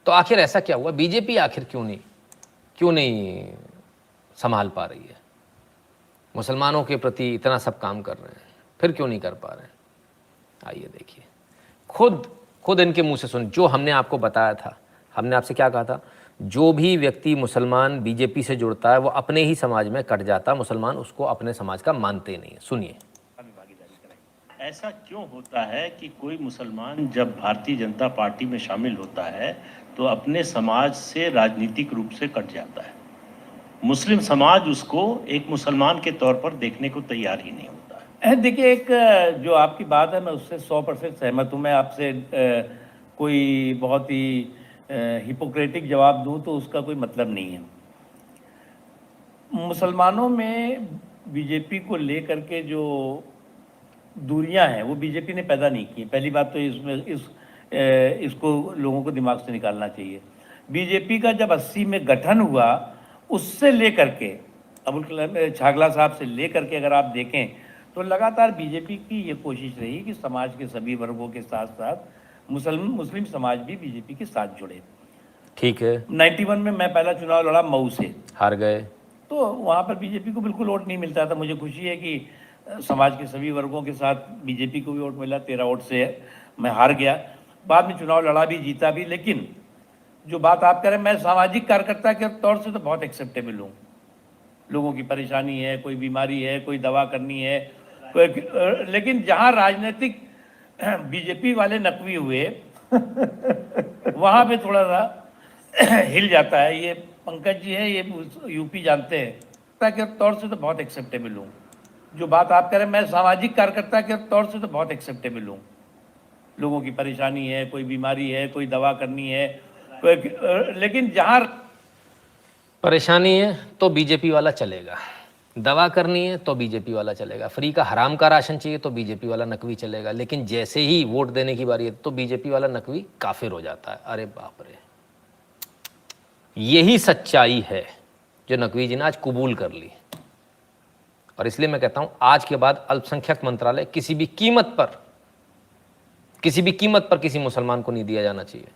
तो आखिर ऐसा क्या हुआ? बीजेपी आखिर क्यों नहीं संभाल पा रही है? मुसलमानों के प्रति इतना सब काम कर रहे हैं, फिर क्यों नहीं कर पा रहे हैं? आइए देखिए, खुद इनके मुंह से सुन। जो हमने आपको बताया था, हमने आपसे क्या कहा था? जो भी व्यक्ति मुसलमान बीजेपी से जुड़ता है वो अपने ही समाज में कट जाता है, मुसलमान उसको अपने समाज का मानते नहीं है। सुनिए। ऐसा क्यों होता है कि कोई मुसलमान जब भारतीय जनता पार्टी में शामिल होता है तो अपने समाज से राजनीतिक रूप से कट जाता है? मुस्लिम समाज उसको एक मुसलमान के तौर पर देखने को तैयार ही नहीं होता है। देखिए, एक जो आपकी बात है मैं उससे 100% सहमत हूँ। मैं आपसे कोई बहुत ही हिपोक्रेटिक जवाब दूं तो उसका कोई मतलब नहीं है। मुसलमानों में बीजेपी को लेकर के जो दूरियां हैं वो बीजेपी ने पैदा नहीं की। पहली बात तो इसको लोगों को दिमाग से निकालना चाहिए। बीजेपी का जब 80 में गठन हुआ, उससे लेकर के अबुल कलाम छागला साहब से लेकर के अगर आप देखें तो लगातार बीजेपी की ये कोशिश रही कि समाज के सभी वर्गों के साथ साथ मुस्लिम समाज भी बीजेपी के साथ जुड़े। ठीक है, 91 में मैं पहला चुनाव लड़ा मऊ से, हार गए, तो वहाँ पर बीजेपी को बिल्कुल वोट नहीं मिलता था। मुझे खुशी है कि समाज के सभी वर्गों के साथ बीजेपी को भी वोट मिला। 13 वोट से मैं हार गया। बाद में चुनाव लड़ा भी, जीता भी। लेकिन जो बात आप कह रहे हैं, मैं सामाजिक कार्यकर्ता के तौर से तो बहुत एक्सेप्टेबल हूँ। लोगों की परेशानी है, कोई बीमारी है, कोई दवा करनी है, लेकिन जहाँ राजनीतिक बीजेपी वाले नकवी हुए वहाँ पे थोड़ा सा हिल जाता है। ये पंकज जी है, ये यूपी जानते हैं। के तौर से तो बहुत एक्सेप्टेबल हूँ। जो बात आप कह रहे हैं, मैं सामाजिक कार्यकर्ता के तौर से तो बहुत एक्सेप्टेबल हूँ। लोगों की परेशानी है, कोई बीमारी है, कोई दवा करनी है, लेकिन जहाँ परेशानी है तो बीजेपी वाला चलेगा, दवा करनी है तो बीजेपी वाला चलेगा, फ्री का हराम का राशन चाहिए तो बीजेपी वाला नकवी चलेगा। लेकिन जैसे ही वोट देने की बारी है तो बीजेपी वाला नकवी काफिर हो जाता है। अरे बाप रे, यही सच्चाई है जो नकवी जी ने आज कबूल कर ली। और इसलिए मैं कहता हूं, आज के बाद अल्पसंख्यक मंत्रालय किसी भी कीमत पर किसी मुसलमान को नहीं दिया जाना चाहिए।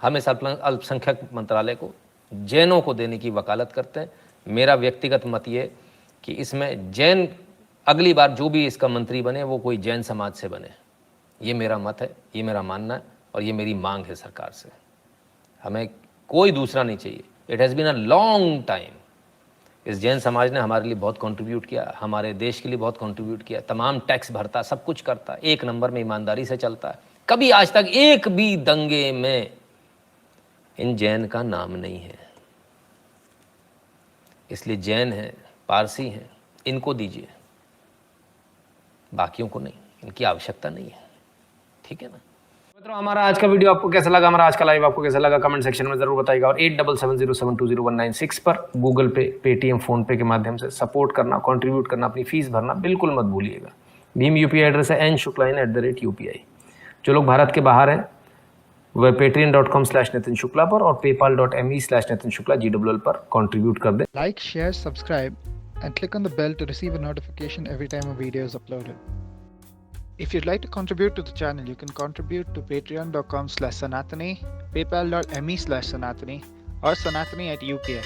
हम इस अल्पसंख्यक मंत्रालय को जैनों को देने की वकालत करते हैं। मेरा व्यक्तिगत मत ये कि इसमें जैन, अगली बार जो भी इसका मंत्री बने वो कोई जैन समाज से बने। ये मेरा मत है, ये मेरा मानना है और ये मेरी मांग है सरकार से। हमें कोई दूसरा नहीं चाहिए। It has been a long time. इस जैन समाज ने हमारे लिए बहुत कंट्रीब्यूट किया, हमारे देश के लिए बहुत कंट्रीब्यूट किया। तमाम टैक्स भरता, सब कुछ करता, एक नंबर में ईमानदारी से चलता है। कभी आज तक एक भी दंगे में इन जैन का नाम नहीं है। इसलिए जैन हैं, पारसी हैं, इनको दीजिए, बाकियों को नहीं। इनकी आवश्यकता नहीं है। ठीक है ना मित्रों? हमारा आज का वीडियो आपको कैसा लगा, हमारा आज का लाइव आपको कैसा लगा, कमेंट सेक्शन में जरूर बताइएगा। और 8770720196 पर गूगल पे, पेटीएम, फोन पे के माध्यम से सपोर्ट करना, कंट्रीब्यूट करना, अपनी फीस भरना बिल्कुल मत भूलिएगा। भीम यूपीआई एड्रेस है nshukla@UPI। जो लोग भारत के बाहर हैं वह patreon.com/नितिन शुक्ला पर और paypal.me/नितिन शुक्ला GWL पर कंट्रीब्यूट कर दें। Like, share, subscribe and click on the bell to receive a notification every time a video is uploaded. If you'd like to contribute to the channel, you can contribute to patreon.com/Sanatani, paypal.me/Sanatani or Sanatani@UPI.